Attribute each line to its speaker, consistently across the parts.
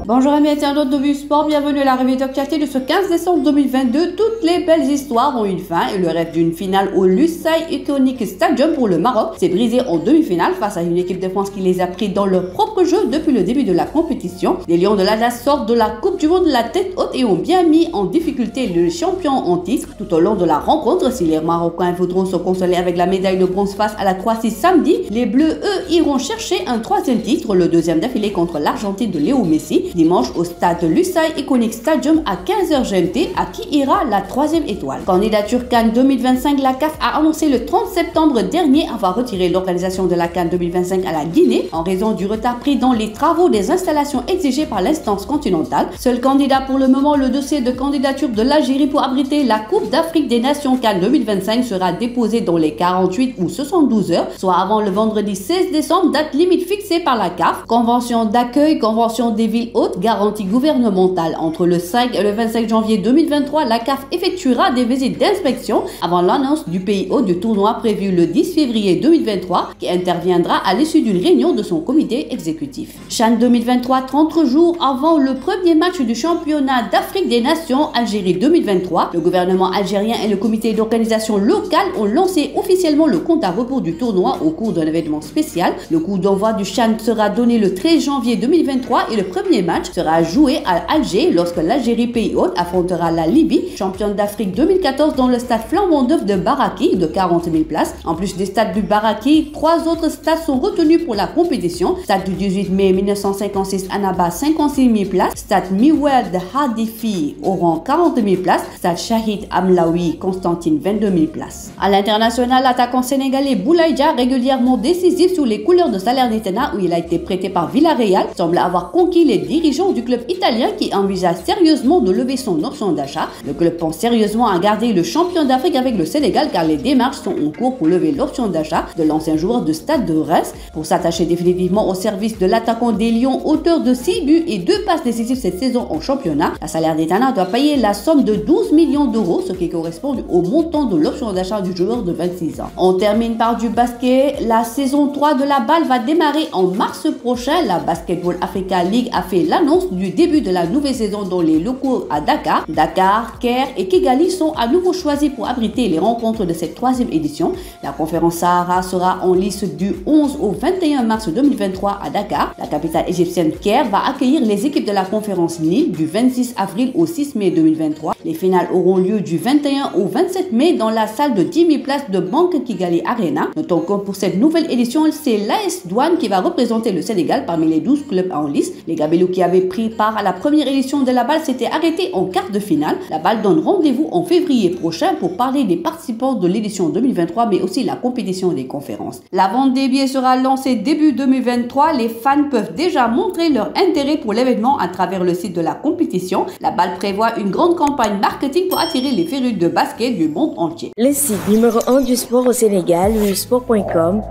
Speaker 1: Bonjour amis internautes de Vue Sport, bienvenue à la revue d'actualité de ce 15 décembre 2022. Toutes les belles histoires ont une fin et le rêve d'une finale au Lusail Iconic Stadium pour le Maroc s'est brisé en demi-finale face à une équipe de France qui les a pris dans leur propre jeu depuis le début de la compétition. Les Lions de l'Atlas sortent de la Coupe du Monde de la tête haute et ont bien mis en difficulté le champion en titre tout au long de la rencontre. Si les Marocains voudront se consoler avec la médaille de bronze face à la Croatie samedi, les Bleus eux iront chercher un troisième titre, le deuxième d'affilée contre l'Argentine de Léo Messi, dimanche au stade Lusail Iconic Stadium à 15h GMT, à qui ira la troisième étoile. Candidature CAN 2025, la CAF a annoncé le 30 septembre dernier avoir retiré l'organisation de la CAN 2025 à la Guinée en raison du retard pris dans les travaux des installations exigées par l'instance continentale. Seul candidat pour le moment, le dossier de candidature de l'Algérie pour abriter la Coupe d'Afrique des Nations CAN 2025 sera déposé dans les 48 ou 72 heures, soit avant le vendredi 16 décembre, date limite fixée par la CAF. Convention d'accueil, convention des villes hôtes, garantie gouvernementale. Entre le 5 et le 25 janvier 2023, la CAF effectuera des visites d'inspection avant l'annonce du pays hôte du tournoi prévu le 10 février 2023 qui interviendra à l'issue d'une réunion de son comité exécutif. CHAN 2023, 30 jours avant le premier match du championnat d'Afrique des Nations Algérie 2023, le gouvernement algérien et le comité d'organisation local ont lancé officiellement le compte à rebours du tournoi au cours d'un événement spécial. Le coup d'envoi du CHAN sera donné le 13 janvier 2023 et le premier match sera joué à Alger lorsque l'Algérie, pays hôte, affrontera la Libye, championne d'Afrique 2014 dans le stade flambant neuf de Baraki de 40 000 places. En plus des stades du Baraki, 3 autres stades sont retenus pour la compétition. Stade du 18 mai 1956 Annaba 56 000 places, stade Miwel de Hadifi Oran 40 000 places, stade Shahid Amlaoui Constantine 22 000 places. À l'international, l'attaquant sénégalais Boulaïdja, régulièrement décisif sous les couleurs de Salernitana où il a été prêté par Villarreal, semble avoir conquis les dirigeants du club italien qui envisage sérieusement de lever son option d'achat. Le club pense sérieusement à garder le champion d'Afrique avec le Sénégal car les démarches sont en cours pour lever l'option d'achat de l'ancien joueur de Stade de Reims pour s'attacher définitivement au service de l'attaquant des Lions, auteur de 6 buts et 2 passes décisives cette saison en championnat. La Salernitana doit payer la somme de 12 millions d'euros, ce qui correspond au montant de l'option d'achat du joueur de 26 ans. On termine par du basket. La saison 3 de la balle va démarrer en mars prochain. La Basketball Africa League a fait l'annonce du début de la nouvelle saison dans les locaux à Dakar. Dakar, Caire et Kigali sont à nouveau choisis pour abriter les rencontres de cette 3e édition. La conférence Sahara sera en lice du 11 au 21 mars 2023 à Dakar. La capitale égyptienne Caire va accueillir les équipes de la conférence Nil du 26 avril au 6 mai 2023. Les finales auront lieu du 21 au 27 mai dans la salle de 10 000 places de Banque Kigali Arena. Notons que pour cette nouvelle édition, c'est l'AS Douane qui va représenter le Sénégal parmi les 12 clubs en lice. Les Gabelous qui avaient pris part à la première édition de la balle s'étaient arrêtés en quart de finale. La balle donne rendez-vous en février prochain pour parler des participants de l'édition 2023 mais aussi la compétition des conférences. La vente des billets sera lancée début 2023. Les fans peuvent déjà montrer leur intérêt pour l'événement à travers le site de la compétition. La balle prévoit une grande campagne marketing pour attirer les férus de basket du monde entier.
Speaker 2: Le site numéro 1 du sport au Sénégal, vuesport.com,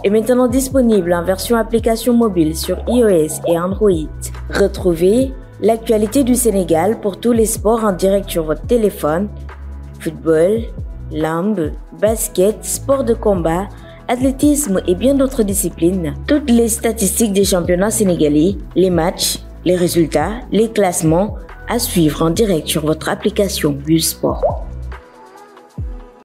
Speaker 2: est maintenant disponible en version application mobile sur iOS et Android. Retrouvez l'actualité du Sénégal pour tous les sports en direct sur votre téléphone. Football, lambe, basket, sport de combat, athlétisme et bien d'autres disciplines. Toutes les statistiques des championnats sénégalais, les matchs, les résultats, les classements à suivre en direct sur votre application Vue Sport.